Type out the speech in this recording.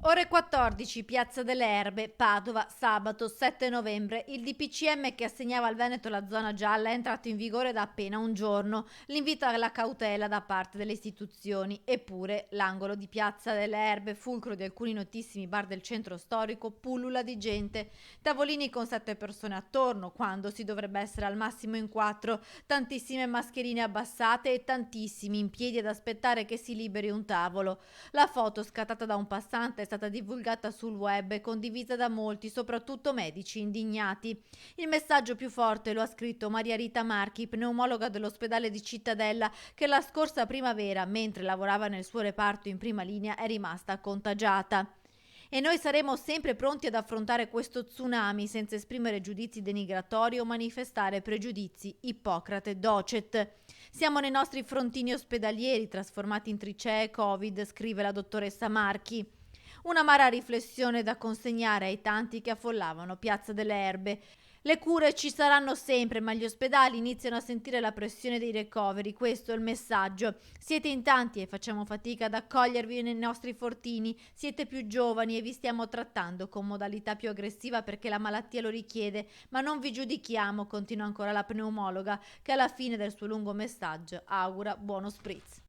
Ore 14, Piazza delle Erbe, Padova, sabato 7 novembre. Il DPCM che assegnava al Veneto la zona gialla è entrato in vigore da appena un giorno. L'invito alla cautela da parte delle istituzioni. Eppure l'angolo di Piazza delle Erbe, fulcro di alcuni notissimi bar del centro storico, pullula di gente. Tavolini con 7 persone attorno, quando si dovrebbe essere al massimo in 4. Tantissime mascherine abbassate e tantissimi in piedi ad aspettare che si liberi un tavolo. La foto, scattata da un passante, è stata divulgata sul web e condivisa da molti, soprattutto medici indignati. Il messaggio più forte lo ha scritto Maria Rita Marchi, pneumologa dell'ospedale di Cittadella, che la scorsa primavera, mentre lavorava nel suo reparto in prima linea, è rimasta contagiata. E noi saremo sempre pronti ad affrontare questo tsunami senza esprimere giudizi denigratori o manifestare pregiudizi. Ippocrate docet. Siamo nei nostri frontini ospedalieri trasformati in trincee Covid, scrive la dottoressa Marchi. Un'amara riflessione da consegnare ai tanti che affollavano Piazza delle Erbe. Le cure ci saranno sempre, ma gli ospedali iniziano a sentire la pressione dei ricoveri. Questo è il messaggio. Siete in tanti e facciamo fatica ad accogliervi nei nostri fortini. Siete più giovani e vi stiamo trattando con modalità più aggressiva perché la malattia lo richiede. Ma non vi giudichiamo, continua ancora la pneumologa, che alla fine del suo lungo messaggio augura buono spritz.